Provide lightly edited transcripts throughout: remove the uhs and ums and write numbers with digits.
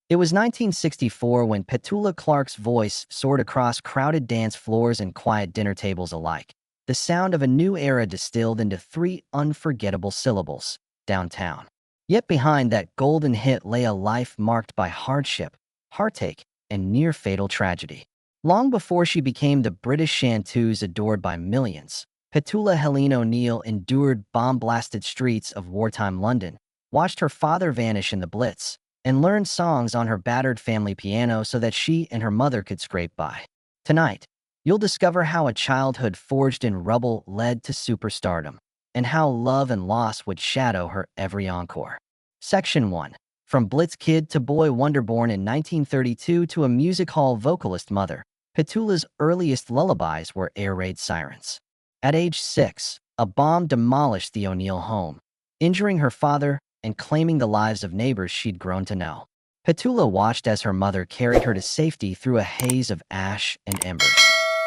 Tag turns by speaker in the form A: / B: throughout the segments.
A: It was 1964 when Petula Clark's voice soared across crowded dance floors and quiet dinner tables alike. The sound of a new era distilled into three unforgettable syllables: downtown. Yet behind that golden hit lay a life marked by hardship, heartache, and near-fatal tragedy. Long before she became the British chanteuse adored by millions, Petula Helene O'Neill endured bomb-blasted streets of wartime London, watched her father vanish in the Blitz, and learned songs on her battered family piano so that she and her mother could scrape by. Tonight, you'll discover how a childhood forged in rubble led to superstardom, and how love and loss would shadow her every encore. Section 1. From Blitz kid to boy wonder born in 1932 to a music hall vocalist mother, Petula's earliest lullabies were air raid sirens. At age 6, a bomb demolished the O'Neill home, injuring her father and claiming the lives of neighbors she'd grown to know. Petula watched as her mother carried her to safety through a haze of ash and embers.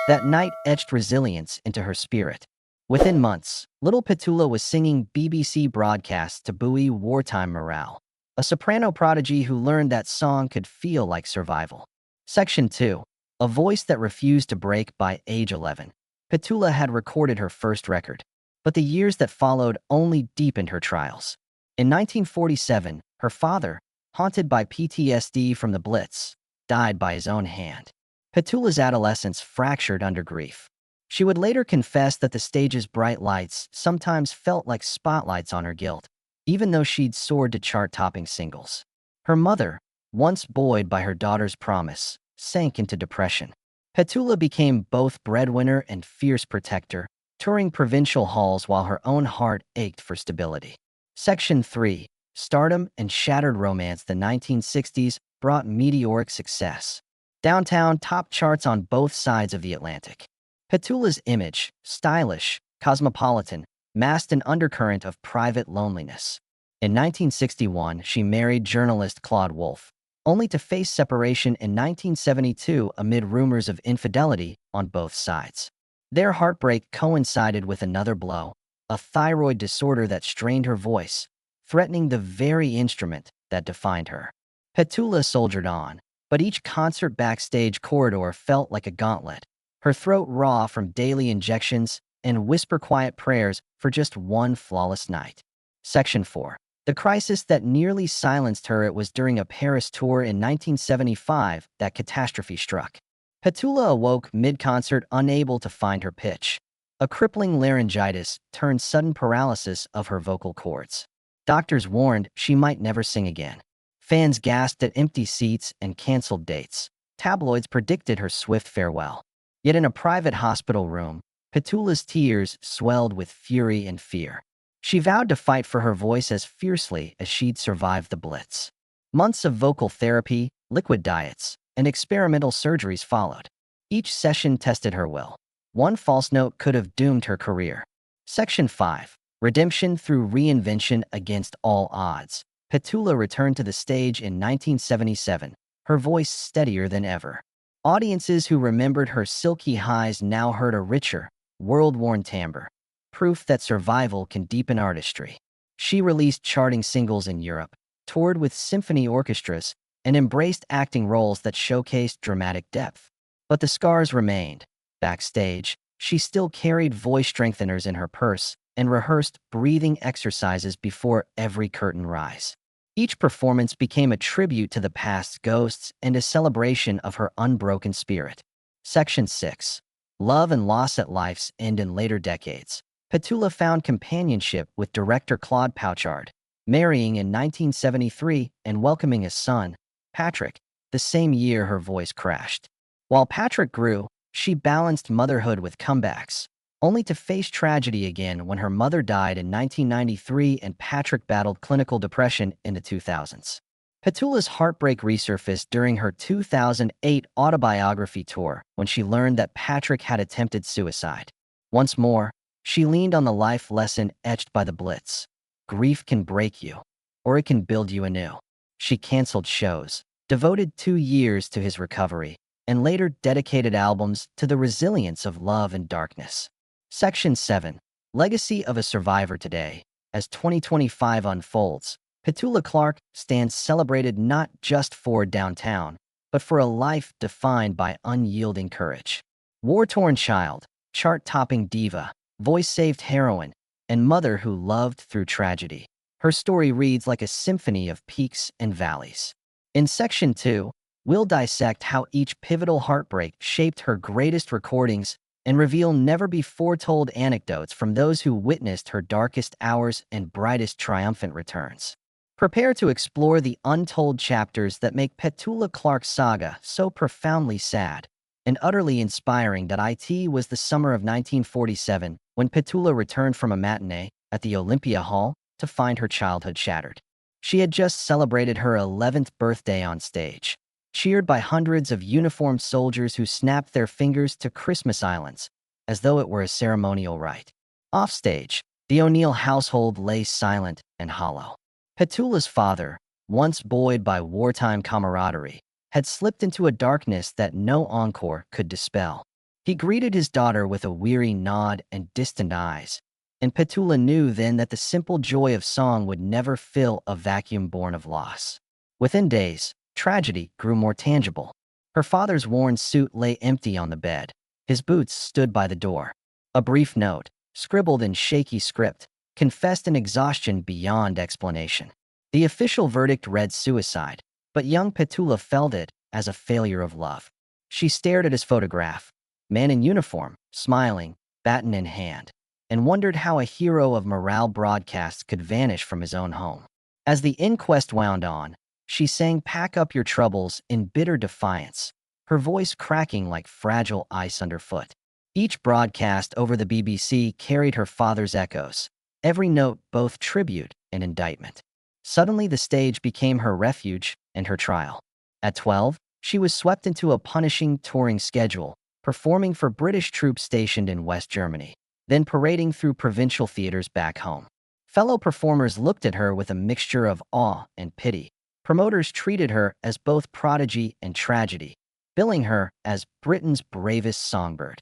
A: That night etched resilience into her spirit. Within months, little Petula was singing BBC broadcasts to buoy wartime morale, a soprano prodigy who learned that song could feel like survival. Section 2. A voice that refused to break. By age 11, Petula had recorded her first record, but the years that followed only deepened her trials. In 1947, her father, haunted by PTSD from the Blitz, died by his own hand. Petula's adolescence fractured under grief. She would later confess that the stage's bright lights sometimes felt like spotlights on her guilt, even though she'd soared to chart-topping singles. Her mother, once buoyed by her daughter's promise, sank into depression. Petula became both breadwinner and fierce protector, touring provincial halls while her own heart ached for stability. Section 3. Stardom and shattered romance. The 1960s brought meteoric success. Downtown topped charts on both sides of the Atlantic. Petula's image, stylish, cosmopolitan, masked an undercurrent of private loneliness. In 1961, she married journalist Claude Wolfe, only to face separation in 1972 amid rumors of infidelity on both sides. Their heartbreak coincided with another blow: a thyroid disorder that strained her voice, threatening the very instrument that defined her. Petula soldiered on, but each concert backstage corridor felt like a gauntlet, her throat raw from daily injections and whisper-quiet prayers for just one flawless night. Section 4. The crisis that nearly silenced her. It was during a Paris tour in 1975 that catastrophe struck. Petula awoke mid-concert unable to find her pitch. A crippling laryngitis turned sudden paralysis of her vocal cords. Doctors warned she might never sing again. Fans gasped at empty seats and canceled dates. Tabloids predicted her swift farewell. Yet in a private hospital room, Petula's tears swelled with fury and fear. She vowed to fight for her voice as fiercely as she'd survived the Blitz. Months of vocal therapy, liquid diets, and experimental surgeries followed. Each session tested her will. One false note could have doomed her career. Section 5. Redemption through reinvention. Against all odds, Petula returned to the stage in 1977, her voice steadier than ever. Audiences who remembered her silky highs now heard a richer, world-worn timbre, proof that survival can deepen artistry. She released charting singles in Europe, toured with symphony orchestras, and embraced acting roles that showcased dramatic depth. But the scars remained. Backstage, she still carried voice strengtheners in her purse and rehearsed breathing exercises before every curtain rise. Each performance became a tribute to the past's ghosts and a celebration of her unbroken spirit. Section 6. Love and loss. At life's end in later decades, Petula found companionship with director Claude Pouchard, marrying in 1973 and welcoming a son, Patrick, the same year her voice crashed. While Patrick grew, she balanced motherhood with comebacks, only to face tragedy again when her mother died in 1993 and Patrick battled clinical depression in the 2000s. Petula's heartbreak resurfaced during her 2008 autobiography tour when she learned that Patrick had attempted suicide. Once more, she leaned on the life lesson etched by the Blitz: grief can break you, or it can build you anew. She canceled shows, devoted 2 years to his recovery, and later dedicated albums to the resilience of love and darkness. Section 7. Legacy of a survivor. Today, as 2025 unfolds, Petula Clark stands celebrated not just for downtown, but for a life defined by unyielding courage. War-torn child, chart-topping diva, voice-saved heroine, and mother who loved through tragedy. Her story reads like a symphony of peaks and valleys. In Section 2, we'll dissect how each pivotal heartbreak shaped her greatest recordings and reveal never-before-told anecdotes from those who witnessed her darkest hours and brightest triumphant returns. Prepare to explore the untold chapters that make Petula Clark's saga so profoundly sad and utterly inspiring that it was the summer of 1947 when Petula returned from a matinee at the Olympia Hall to find her childhood shattered. She had just celebrated her 11th birthday on stage, cheered by hundreds of uniformed soldiers who snapped their fingers to Christmas islands, as though it were a ceremonial rite. Offstage, the O'Neill household lay silent and hollow. Petula's father, once buoyed by wartime camaraderie, had slipped into a darkness that no encore could dispel. He greeted his daughter with a weary nod and distant eyes, and Petula knew then that the simple joy of song would never fill a vacuum born of loss. Within days, tragedy grew more tangible. Her father's worn suit lay empty on the bed. His boots stood by the door. A brief note, scribbled in shaky script, confessed an exhaustion beyond explanation. The official verdict read suicide, but young Petula felt it as a failure of love. She stared at his photograph, man in uniform, smiling, baton in hand, and wondered how a hero of morale broadcasts could vanish from his own home. As the inquest wound on, she sang "Pack Up Your Troubles" in bitter defiance, her voice cracking like fragile ice underfoot. Each broadcast over the BBC carried her father's echoes, every note both tribute and indictment. Suddenly the stage became her refuge and her trial. At 12, she was swept into a punishing touring schedule, performing for British troops stationed in West Germany, then parading through provincial theaters back home. Fellow performers looked at her with a mixture of awe and pity. Promoters treated her as both prodigy and tragedy, billing her as Britain's bravest songbird.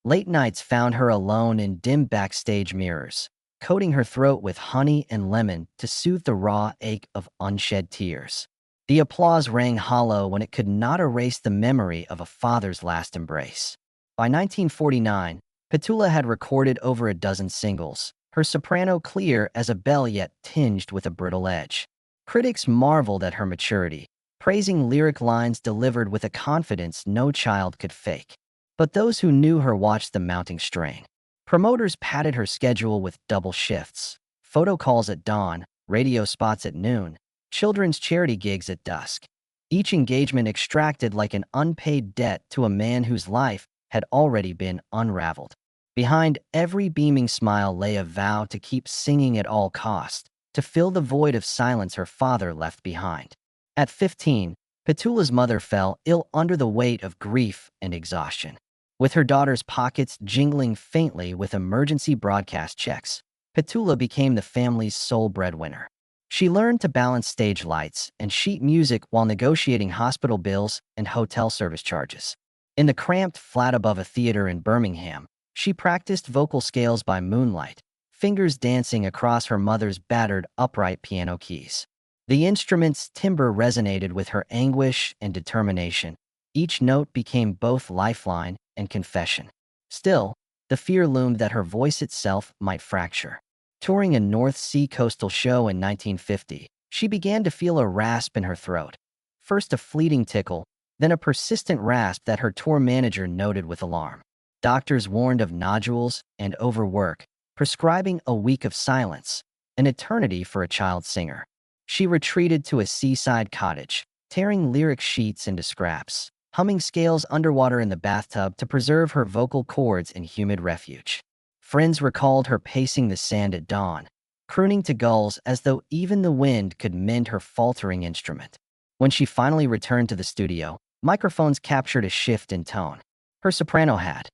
A: Late nights found her alone in dim backstage mirrors, coating her throat with honey and lemon to soothe the raw ache of unshed tears. The applause rang hollow when it could not erase the memory of a father's last embrace. By 1949, Petula had recorded over a dozen singles, her soprano clear as a bell yet tinged with a brittle edge. Critics marveled at her maturity, praising lyric lines delivered with a confidence no child could fake. But those who knew her watched the mounting strain. Promoters padded her schedule with double shifts, photo calls at dawn, radio spots at noon, children's charity gigs at dusk. Each engagement extracted like an unpaid debt to a man whose life had already been unraveled. Behind every beaming smile lay a vow to keep singing at all cost, to fill the void of silence her father left behind. At 15, Petula's mother fell ill under the weight of grief and exhaustion. With her daughter's pockets jingling faintly with emergency broadcast checks, Petula became the family's sole breadwinner. She learned to balance stage lights and sheet music while negotiating hospital bills and hotel service charges. In the cramped flat above a theater in Birmingham, she practiced vocal scales by moonlight, fingers dancing across her mother's battered upright piano keys. The instrument's timbre resonated with her anguish and determination. Each note became both lifeline and confession. Still, the fear loomed that her voice itself might fracture. Touring a North Sea coastal show in 1950, she began to feel a rasp in her throat. First a fleeting tickle, then a persistent rasp that her tour manager noted with alarm. Doctors warned of nodules and overwork, prescribing a week of silence, an eternity for a child singer. She retreated to a seaside cottage, tearing lyric sheets into scraps, humming scales underwater in the bathtub to preserve her vocal cords in humid refuge. Friends recalled her pacing the sand at dawn, crooning to gulls as though even the wind could mend her faltering instrument. When she finally returned to the studio, microphones captured a shift in tone. Her soprano had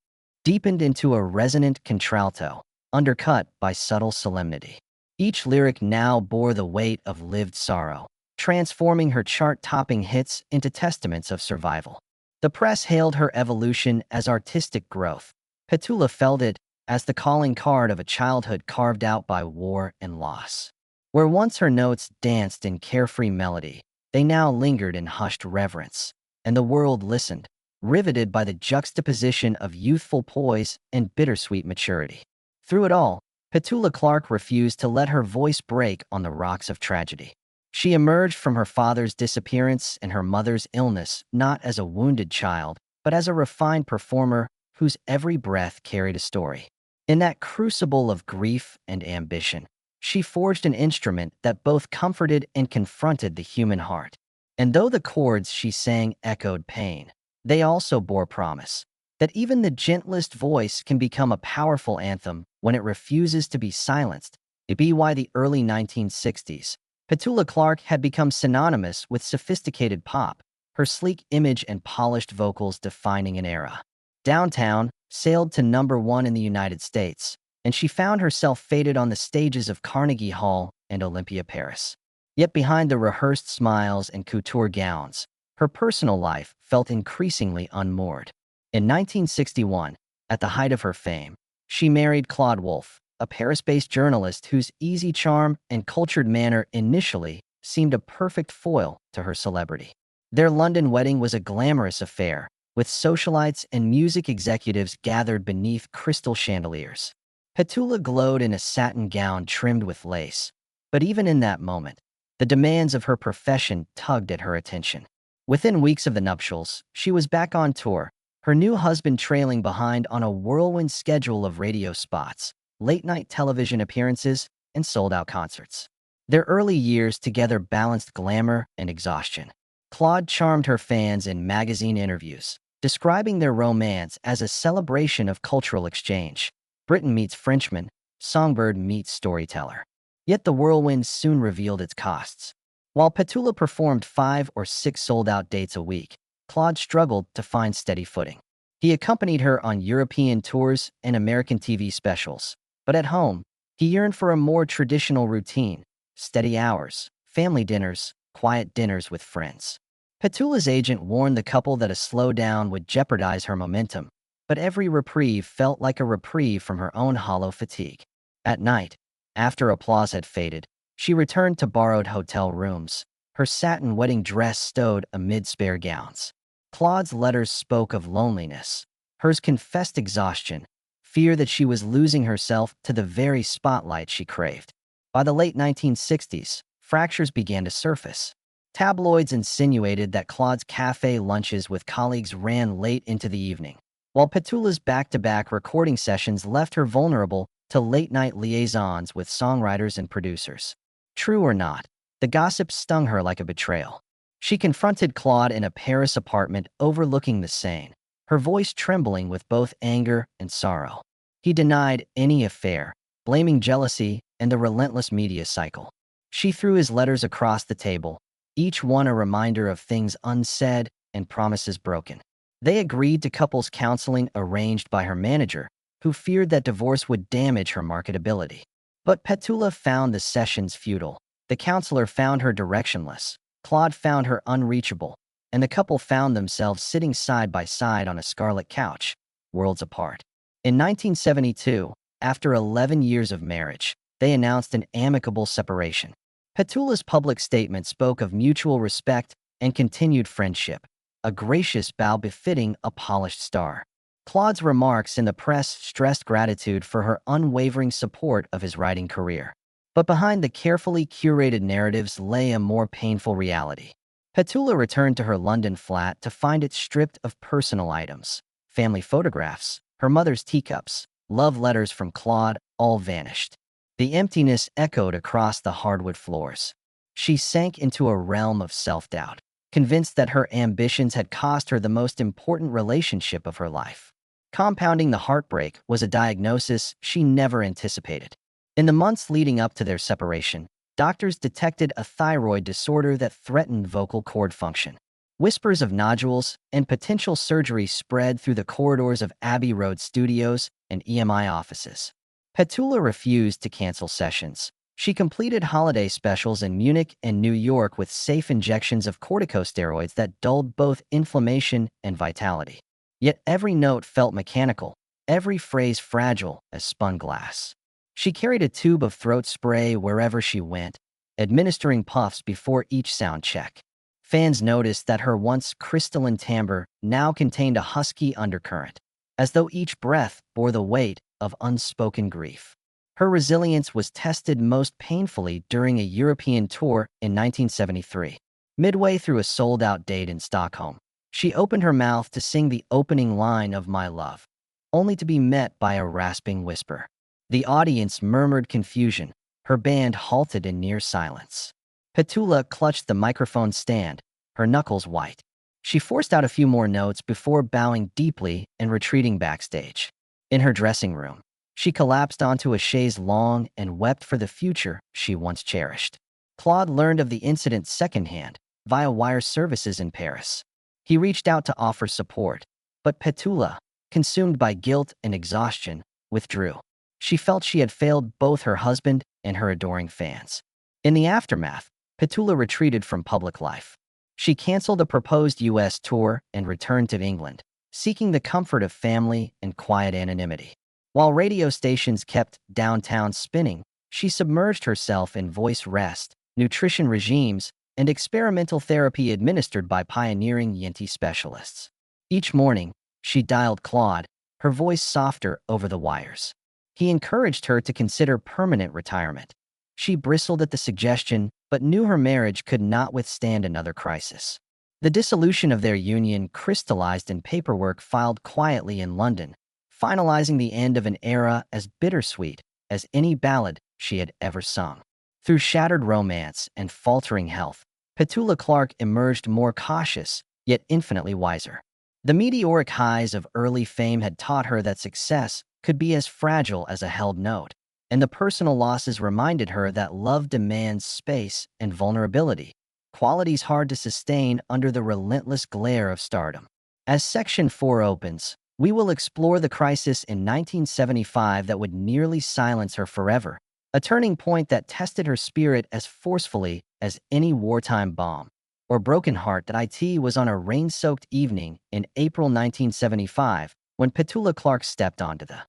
A: deepened into a resonant contralto, undercut by subtle solemnity. Each lyric now bore the weight of lived sorrow, transforming her chart-topping hits into testaments of survival. The press hailed her evolution as artistic growth. Petula felt it as the calling card of a childhood carved out by war and loss. Where once her notes danced in carefree melody, they now lingered in hushed reverence, and the world listened, riveted by the juxtaposition of youthful poise and bittersweet maturity. Through it all, Petula Clark refused to let her voice break on the rocks of tragedy. She emerged from her father's disappearance and her mother's illness not as a wounded child, but as a refined performer whose every breath carried a story. In that crucible of grief and ambition, she forged an instrument that both comforted and confronted the human heart. And though the chords she sang echoed pain, they also bore promise that even the gentlest voice can become a powerful anthem when it refuses to be silenced. By the early 1960s, Petula Clark had become synonymous with sophisticated pop, her sleek image and polished vocals defining an era. Downtown sailed to #1 in the United States, and she found herself faded on the stages of Carnegie Hall and Olympia, Paris. Yet behind the rehearsed smiles and couture gowns, her personal life felt increasingly unmoored. In 1961, at the height of her fame, she married Claude Wolff, a Paris-based journalist whose easy charm and cultured manner initially seemed a perfect foil to her celebrity. Their London wedding was a glamorous affair, with socialites and music executives gathered beneath crystal chandeliers. Petula glowed in a satin gown trimmed with lace, but even in that moment, the demands of her profession tugged at her attention. Within weeks of the nuptials, she was back on tour, her new husband trailing behind on a whirlwind schedule of radio spots, late-night television appearances, and sold-out concerts. Their early years together balanced glamour and exhaustion. Claude charmed her fans in magazine interviews, describing their romance as a celebration of cultural exchange. Briton meets Frenchman, songbird meets storyteller. Yet the whirlwind soon revealed its costs. While Petula performed 5 or 6 sold-out dates a week, Claude struggled to find steady footing. He accompanied her on European tours and American TV specials, but at home, he yearned for a more traditional routine: steady hours, family dinners, quiet dinners with friends. Petula's agent warned the couple that a slowdown would jeopardize her momentum, but every reprieve felt like a reprieve from her own hollow fatigue. At night, after applause had faded, she returned to borrowed hotel rooms, her satin wedding dress stowed amid spare gowns. Claude's letters spoke of loneliness. Hers confessed exhaustion, fear that she was losing herself to the very spotlight she craved. By the late 1960s, fractures began to surface. Tabloids insinuated that Claude's cafe lunches with colleagues ran late into the evening, while Petula's back-to-back recording sessions left her vulnerable to late-night liaisons with songwriters and producers. True or not, the gossip stung her like a betrayal. She confronted Claude in a Paris apartment overlooking the Seine, her voice trembling with both anger and sorrow. He denied any affair, blaming jealousy and the relentless media cycle. She threw his letters across the table, each one a reminder of things unsaid and promises broken. They agreed to couples counseling arranged by her manager, who feared that divorce would damage her marketability. But Petula found the sessions futile. The counselor found her directionless. Claude found her unreachable, and the couple found themselves sitting side by side on a scarlet couch, worlds apart. In 1972, after 11 years of marriage, they announced an amicable separation. Petula's public statement spoke of mutual respect and continued friendship, a gracious bow befitting a polished star. Claude's remarks in the press stressed gratitude for her unwavering support of his writing career. But behind the carefully curated narratives lay a more painful reality. Petula returned to her London flat to find it stripped of personal items. Family photographs, her mother's teacups, love letters from Claude, all vanished. The emptiness echoed across the hardwood floors. She sank into a realm of self-doubt, convinced that her ambitions had cost her the most important relationship of her life. Compounding the heartbreak was a diagnosis she never anticipated. In the months leading up to their separation, doctors detected a thyroid disorder that threatened vocal cord function. Whispers of nodules and potential surgery spread through the corridors of Abbey Road studios and EMI offices. Petula refused to cancel sessions. She completed holiday specials in Munich and New York with safe injections of corticosteroids that dulled both inflammation and vitality. Yet every note felt mechanical, every phrase fragile as spun glass. She carried a tube of throat spray wherever she went, administering puffs before each sound check. Fans noticed that her once crystalline timbre now contained a husky undercurrent, as though each breath bore the weight of unspoken grief. Her resilience was tested most painfully during a European tour in 1973. Midway through a sold-out date in Stockholm, she opened her mouth to sing the opening line of My Love, only to be met by a rasping whisper. The audience murmured confusion. Her band halted in near silence. Petula clutched the microphone stand, her knuckles white. She forced out a few more notes before bowing deeply and retreating backstage. In her dressing room, she collapsed onto a chaise longue and wept for the future she once cherished. Claude learned of the incident secondhand via wire services in Paris. He reached out to offer support, but Petula, consumed by guilt and exhaustion, withdrew. She felt she had failed both her husband and her adoring fans. In the aftermath, Petula retreated from public life. She canceled a proposed U.S. tour and returned to England, seeking the comfort of family and quiet anonymity. While radio stations kept downtown spinning, she submerged herself in voice rest, nutrition regimes, and experimental therapy administered by pioneering ENT specialists. Each morning, she dialed Claude, her voice softer over the wires. He encouraged her to consider permanent retirement. She bristled at the suggestion, but knew her marriage could not withstand another crisis. The dissolution of their union crystallized in paperwork filed quietly in London, finalizing the end of an era as bittersweet as any ballad she had ever sung. Through shattered romance and faltering health, Petula Clark emerged more cautious, yet infinitely wiser. The meteoric highs of early fame had taught her that success could be as fragile as a held note, and the personal losses reminded her that love demands space and vulnerability, qualities hard to sustain under the relentless glare of stardom. As Section 4 opens, we will explore the crisis in 1975 that would nearly silence her forever, a turning point that tested her spirit as forcefully as any wartime bomb or broken heart. That it was on a rain-soaked evening in April 1975 when Petula Clark stepped onto the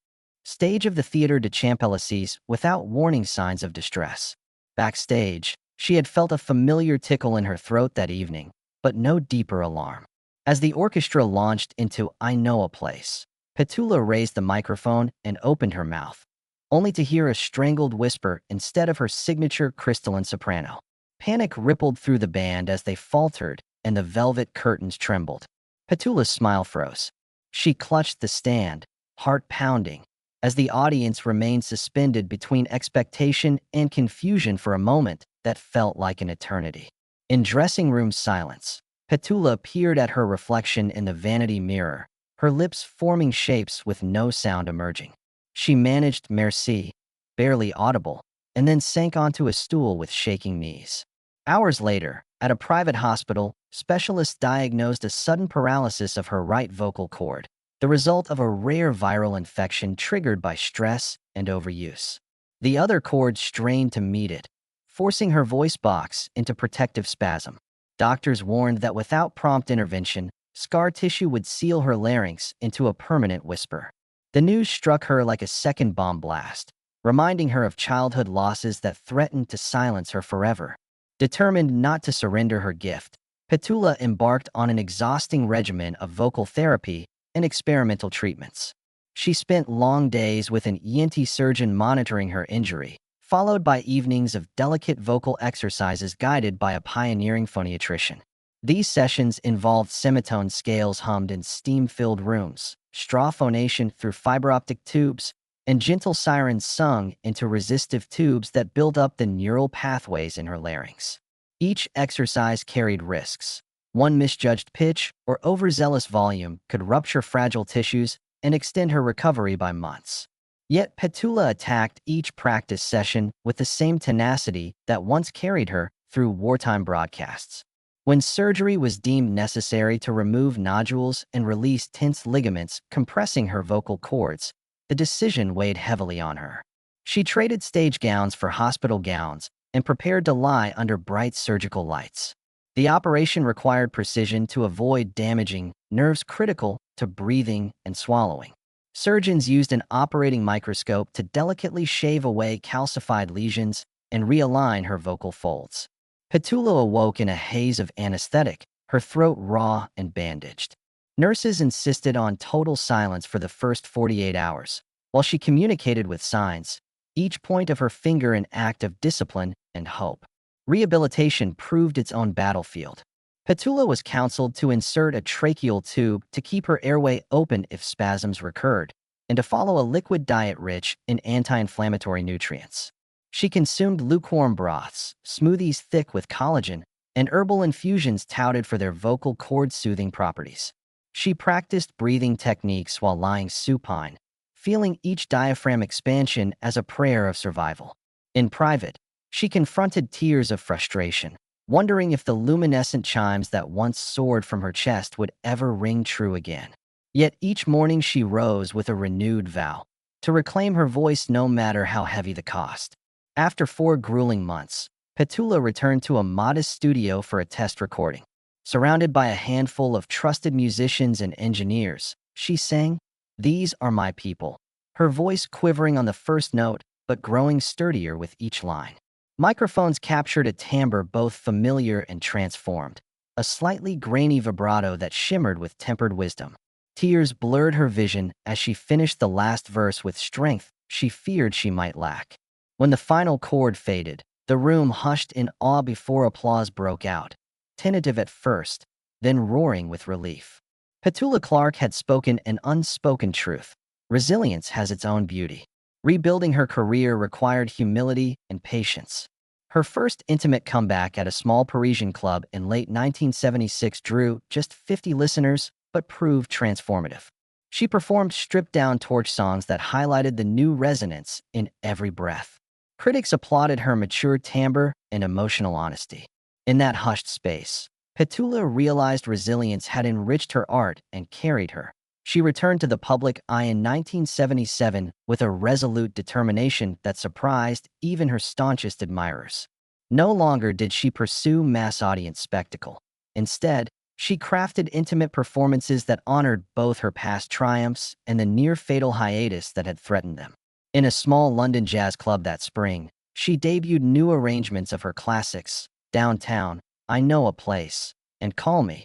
A: stage of the Theatre de Champs-Élysées without warning signs of distress. Backstage, she had felt a familiar tickle in her throat that evening, but no deeper alarm. As the orchestra launched into I Know a Place, Petula raised the microphone and opened her mouth, only to hear a strangled whisper instead of her signature crystalline soprano. Panic rippled through the band as they faltered and the velvet curtains trembled. Petula's smile froze. She clutched the stand, heart pounding, as the audience remained suspended between expectation and confusion for a moment that felt like an eternity. In dressing room silence, Petula peered at her reflection in the vanity mirror, her lips forming shapes with no sound emerging. She managed merci, barely audible, and then sank onto a stool with shaking knees. Hours later, at a private hospital, specialists diagnosed a sudden paralysis of her right vocal cord, the result of a rare viral infection triggered by stress and overuse. The other cord strained to meet it, forcing her voice box into protective spasm. Doctors warned that without prompt intervention, scar tissue would seal her larynx into a permanent whisper. The news struck her like a second bomb blast, reminding her of childhood losses that threatened to silence her forever. Determined not to surrender her gift, Petula embarked on an exhausting regimen of vocal therapy and experimental treatments. She spent long days with an ENT surgeon monitoring her injury, followed by evenings of delicate vocal exercises guided by a pioneering phoniatrician. These sessions involved semitone scales hummed in steam-filled rooms, straw phonation through fiber optic tubes, and gentle sirens sung into resistive tubes that built up the neural pathways in her larynx. Each exercise carried risks. One misjudged pitch or overzealous volume could rupture fragile tissues and extend her recovery by months. Yet Petula attacked each practice session with the same tenacity that once carried her through wartime broadcasts. When surgery was deemed necessary to remove nodules and release tense ligaments compressing her vocal cords, the decision weighed heavily on her. She traded stage gowns for hospital gowns and prepared to lie under bright surgical lights. The operation required precision to avoid damaging nerves critical to breathing and swallowing. Surgeons used an operating microscope to delicately shave away calcified lesions, and realign her vocal folds. Petula awoke in a haze of anesthetic, her throat raw and bandaged. Nurses insisted on total silence for the first 48 hours, while she communicated with signs, each point of her finger an act of discipline and hope. Rehabilitation proved its own battlefield. Petula was counseled to insert a tracheal tube to keep her airway open if spasms recurred, and to follow a liquid diet rich in anti-inflammatory nutrients. She consumed lukewarm broths, smoothies thick with collagen, and herbal infusions touted for their vocal cord soothing properties. She practiced breathing techniques while lying supine, feeling each diaphragm expansion as a prayer of survival. In private, she confronted tears of frustration, wondering if the luminescent chimes that once soared from her chest would ever ring true again. Yet each morning she rose with a renewed vow to reclaim her voice no matter how heavy the cost. After 4 grueling months, Petula returned to a modest studio for a test recording. Surrounded by a handful of trusted musicians and engineers, she sang, "These are my people," her voice quivering on the first note but growing sturdier with each line. Microphones captured a timbre both familiar and transformed, a slightly grainy vibrato that shimmered with tempered wisdom. Tears blurred her vision as she finished the last verse with strength she feared she might lack. When the final chord faded, the room hushed in awe before applause broke out, tentative at first, then roaring with relief. Petula Clark had spoken an unspoken truth. Resilience has its own beauty. Rebuilding her career required humility and patience. Her first intimate comeback at a small Parisian club in late 1976 drew just 50 listeners, but proved transformative. She performed stripped-down torch songs that highlighted the new resonance in every breath. Critics applauded her mature timbre and emotional honesty. In that hushed space, Petula realized resilience had enriched her art and carried her. She returned to the public eye in 1977 with a resolute determination that surprised even her staunchest admirers. No longer did she pursue mass audience spectacle. Instead, she crafted intimate performances that honored both her past triumphs and the near-fatal hiatus that had threatened them. In a small London jazz club that spring, she debuted new arrangements of her classics, Downtown, I Know a Place, and Call Me,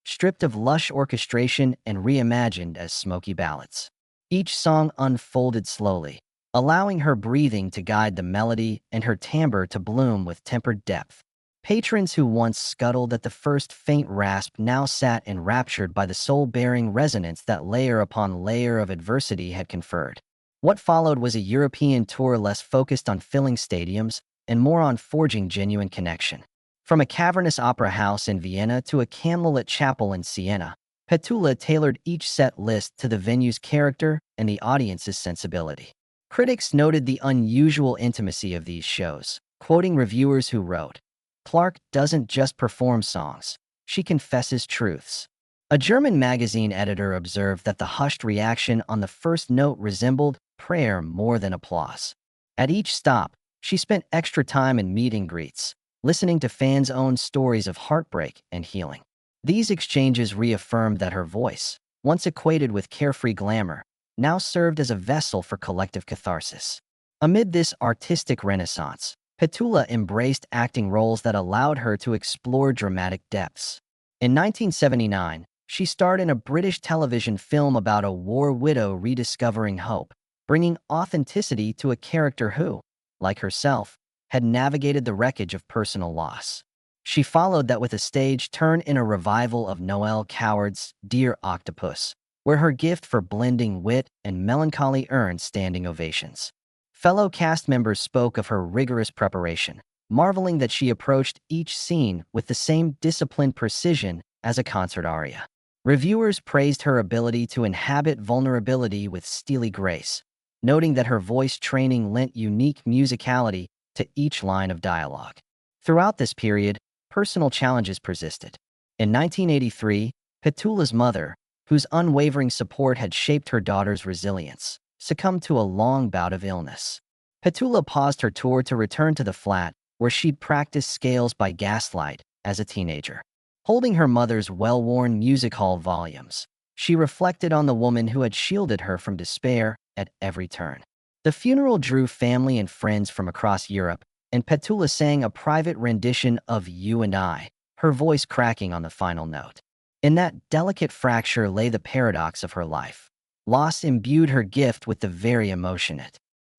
A: stripped of lush orchestration and reimagined as smoky ballads. Each song unfolded slowly, allowing her breathing to guide the melody and her timbre to bloom with tempered depth. Patrons who once scuttled at the first faint rasp now sat enraptured by the soul-bearing resonance that layer upon layer of adversity had conferred. What followed was a European tour less focused on filling stadiums and more on forging genuine connection. From a cavernous opera house in Vienna to a candlelit chapel in Siena, Petula tailored each set list to the venue's character and the audience's sensibility. Critics noted the unusual intimacy of these shows, quoting reviewers who wrote, "Clark doesn't just perform songs, she confesses truths." A German magazine editor observed that the hushed reaction on the first note resembled prayer more than applause. At each stop, she spent extra time in meet and greets, listening to fans' own stories of heartbreak and healing. These exchanges reaffirmed that her voice, once equated with carefree glamour, now served as a vessel for collective catharsis. Amid this artistic renaissance, Petula embraced acting roles that allowed her to explore dramatic depths. In 1979, she starred in a British television film about a war widow rediscovering hope, bringing authenticity to a character who, like herself, had navigated the wreckage of personal loss. She followed that with a stage turn in a revival of Noel Coward's Dear Octopus, where her gift for blending wit and melancholy earned standing ovations. Fellow cast members spoke of her rigorous preparation, marveling that she approached each scene with the same disciplined precision as a concert aria. Reviewers praised her ability to inhabit vulnerability with steely grace, noting that her voice training lent unique musicality to each line of dialogue. Throughout this period, personal challenges persisted. In 1983, Petula's mother, whose unwavering support had shaped her daughter's resilience, succumbed to a long bout of illness. Petula paused her tour to return to the flat, where she'd practiced scales by gaslight as a teenager. Holding her mother's well-worn music hall volumes, she reflected on the woman who had shielded her from despair at every turn. The funeral drew family and friends from across Europe, and Petula sang a private rendition of You and I, her voice cracking on the final note. In that delicate fracture lay the paradox of her life. Loss imbued her gift with the very emotion it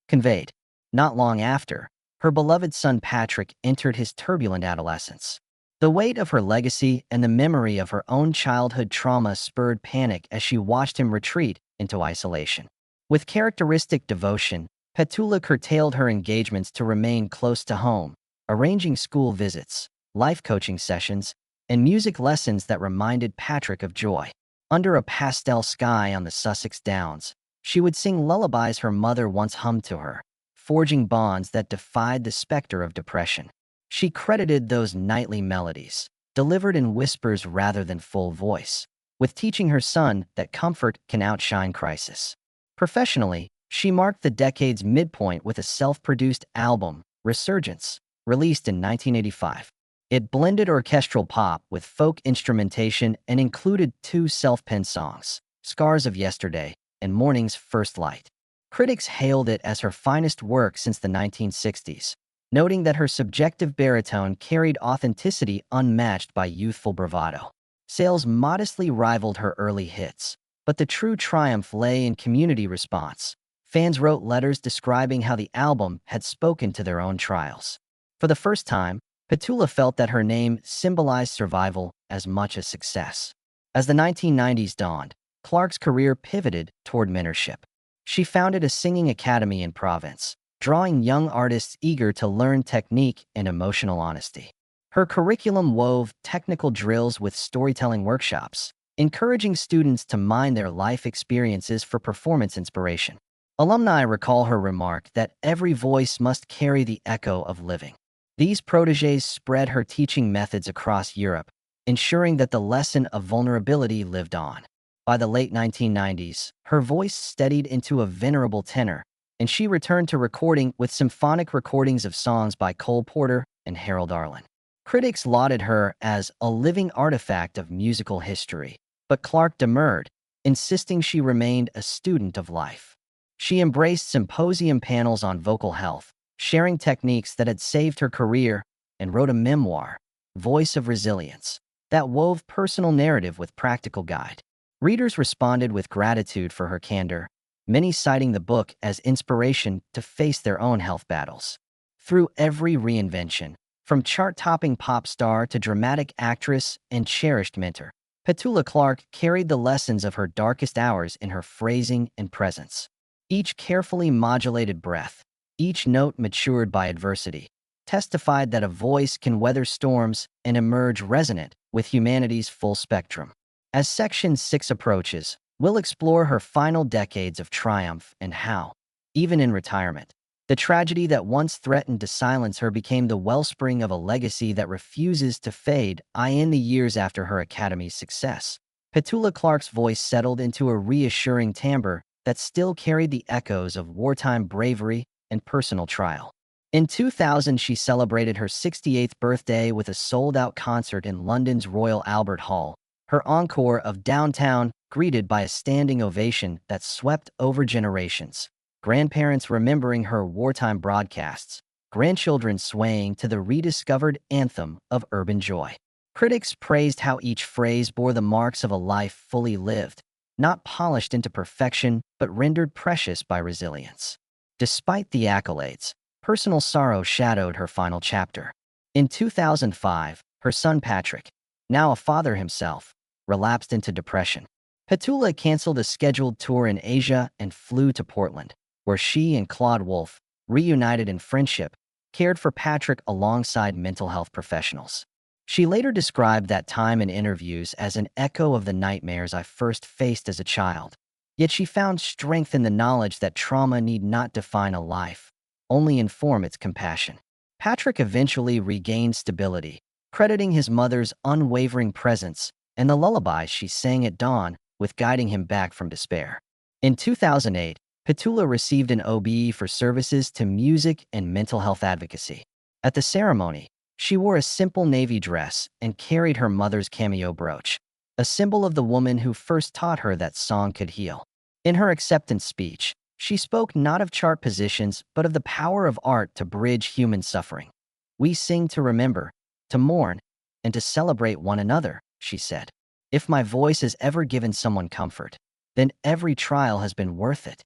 A: conveyed. Not long after, her beloved son Patrick entered his turbulent adolescence. The weight of her legacy and the memory of her own childhood trauma spurred panic as she watched him retreat into isolation. With characteristic devotion, Petula curtailed her engagements to remain close to home, arranging school visits, life coaching sessions, and music lessons that reminded Patrick of joy. Under a pastel sky on the Sussex Downs, she would sing lullabies her mother once hummed to her, forging bonds that defied the specter of depression. She credited those nightly melodies, delivered in whispers rather than full voice, with teaching her son that comfort can outshine crisis. Professionally, she marked the decade's midpoint with a self-produced album, Resurgence, released in 1985. It blended orchestral pop with folk instrumentation and included two self-penned songs, Scars of Yesterday and Morning's First Light. Critics hailed it as her finest work since the 1960s, noting that her subjective baritone carried authenticity unmatched by youthful bravado. Sales modestly rivaled her early hits, but the true triumph lay in community response. Fans wrote letters describing how the album had spoken to their own trials. For the first time, Petula felt that her name symbolized survival as much as success. As the 1990s dawned, Clark's career pivoted toward mentorship. She founded a singing academy in Provence, drawing young artists eager to learn technique and emotional honesty. Her curriculum wove technical drills with storytelling workshops, encouraging students to mine their life experiences for performance inspiration. Alumni recall her remark that every voice must carry the echo of living. These protégés spread her teaching methods across Europe, ensuring that the lesson of vulnerability lived on. By the late 1990s, her voice steadied into a venerable tenor, and she returned to recording with symphonic recordings of songs by Cole Porter and Harold Arlen. Critics lauded her as a living artifact of musical history, but Clark demurred, insisting she remained a student of life. She embraced symposium panels on vocal health, sharing techniques that had saved her career, and wrote a memoir, Voice of Resilience, that wove personal narrative with practical guide. Readers responded with gratitude for her candor, many citing the book as inspiration to face their own health battles. Through every reinvention, from chart-topping pop star to dramatic actress and cherished mentor, Petula Clark carried the lessons of her darkest hours in her phrasing and presence. Each carefully modulated breath, each note matured by adversity, testified that a voice can weather storms and emerge resonant with humanity's full spectrum. As Section 6 approaches, we'll explore her final decades of triumph and how, even in retirement, the tragedy that once threatened to silence her became the wellspring of a legacy that refuses to fade. In the years after her academy's success, Petula Clark's voice settled into a reassuring timbre that still carried the echoes of wartime bravery and personal trial. In 2000, she celebrated her 68th birthday with a sold-out concert in London's Royal Albert Hall, her encore of Downtown greeted by a standing ovation that swept over generations. Grandparents remembering her wartime broadcasts, grandchildren swaying to the rediscovered anthem of urban joy. Critics praised how each phrase bore the marks of a life fully lived, not polished into perfection, but rendered precious by resilience. Despite the accolades, personal sorrow shadowed her final chapter. In 2005, her son Patrick, now a father himself, relapsed into depression. Petula canceled a scheduled tour in Asia and flew to Portland, where she and Claude Wolfe, reunited in friendship, cared for Patrick alongside mental health professionals. She later described that time in interviews as an echo of the nightmares I first faced as a child. Yet she found strength in the knowledge that trauma need not define a life, only inform its compassion. Patrick eventually regained stability, crediting his mother's unwavering presence and the lullabies she sang at dawn with guiding him back from despair. In 2008, Petula received an OBE for services to music and mental health advocacy. At the ceremony, she wore a simple navy dress and carried her mother's cameo brooch, a symbol of the woman who first taught her that song could heal. In her acceptance speech, She spoke not of chart positions, but of the power of art to bridge human suffering. We sing to remember, to mourn, and to celebrate one another, she said. If my voice has ever given someone comfort, then every trial has been worth it.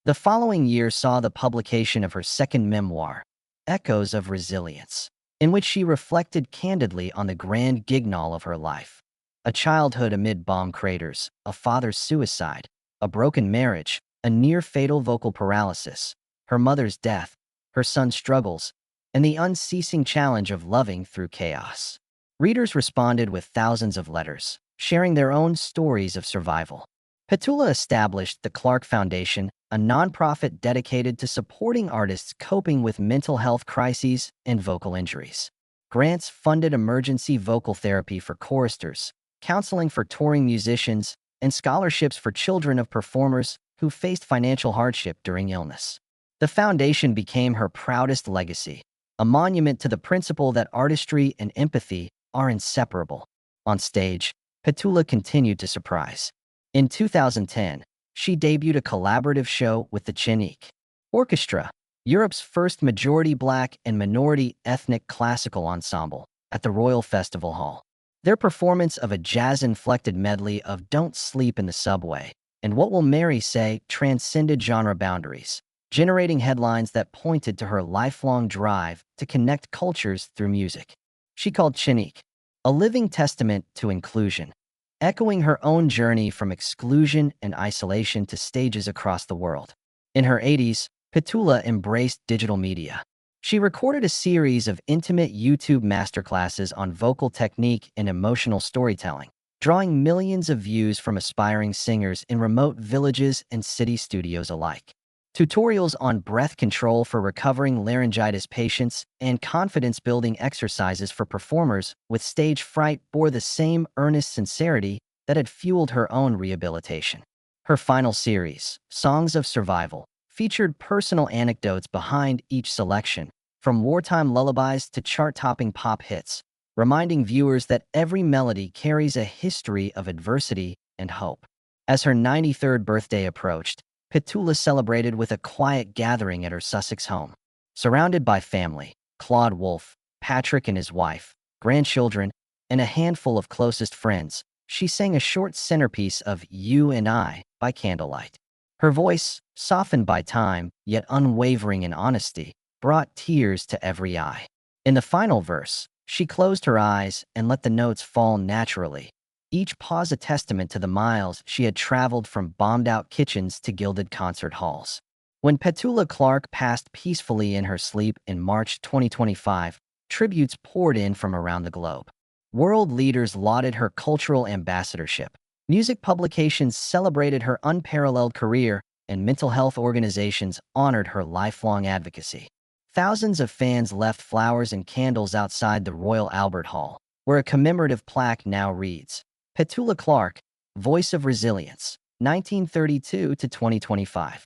A: The following year saw the publication of her second memoir, Echoes of Resilience, in which she reflected candidly on the grand guignol of her life. A childhood amid bomb craters, a father's suicide, a broken marriage, a near-fatal vocal paralysis, her mother's death, her son's struggles, and the unceasing challenge of loving through chaos. Readers responded with thousands of letters, sharing their own stories of survival. Petula established the Clark Foundation, a nonprofit dedicated to supporting artists coping with mental health crises and vocal injuries. Grants funded emergency vocal therapy for choristers, counseling for touring musicians, and scholarships for children of performers who faced financial hardship during illness. The foundation became her proudest legacy, a monument to the principle that artistry and empathy are inseparable. On stage, Petula continued to surprise. In 2010, she debuted a collaborative show with the Chinook Orchestra, Europe's first majority Black and minority ethnic classical ensemble, at the Royal Festival Hall. Their performance of a jazz-inflected medley of Don't Sleep in the Subway and What Will Mary Say transcended genre boundaries, generating headlines that pointed to her lifelong drive to connect cultures through music. She called Chinook a living testament to inclusion, echoing her own journey from exclusion and isolation to stages across the world. In her 80s, Petula embraced digital media. She recorded a series of intimate YouTube masterclasses on vocal technique and emotional storytelling, drawing millions of views from aspiring singers in remote villages and city studios alike. Tutorials on breath control for recovering laryngitis patients and confidence-building exercises for performers with stage fright bore the same earnest sincerity that had fueled her own rehabilitation. Her final series, Songs of Survival, featured personal anecdotes behind each selection, from wartime lullabies to chart-topping pop hits, reminding viewers that every melody carries a history of adversity and hope. As her 93rd birthday approached, Petula celebrated with a quiet gathering at her Sussex home. Surrounded by family, Claude Wolfe, Patrick and his wife, grandchildren, and a handful of closest friends, she sang a short centerpiece of You and I by candlelight. Her voice, softened by time, yet unwavering in honesty, brought tears to every eye. In the final verse, she closed her eyes and let the notes fall naturally, each pause a testament to the miles she had traveled from bombed-out kitchens to gilded concert halls. When Petula Clark passed peacefully in her sleep in March 2025, tributes poured in from around the globe. World leaders lauded her cultural ambassadorship. Music publications celebrated her unparalleled career, and mental health organizations honored her lifelong advocacy. Thousands of fans left flowers and candles outside the Royal Albert Hall, where a commemorative plaque now reads, Petula Clark, Voice of Resilience, 1932 to 2025.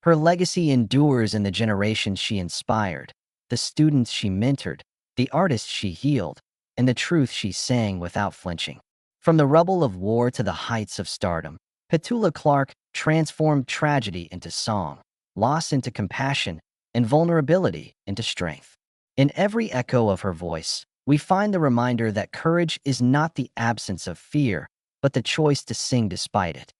A: Her legacy endures in the generations she inspired, the students she mentored, the artists she healed, and the truth she sang without flinching. From the rubble of war to the heights of stardom, Petula Clark transformed tragedy into song, loss into compassion, and vulnerability into strength. In every echo of her voice, we find the reminder that courage is not the absence of fear, but the choice to sing despite it.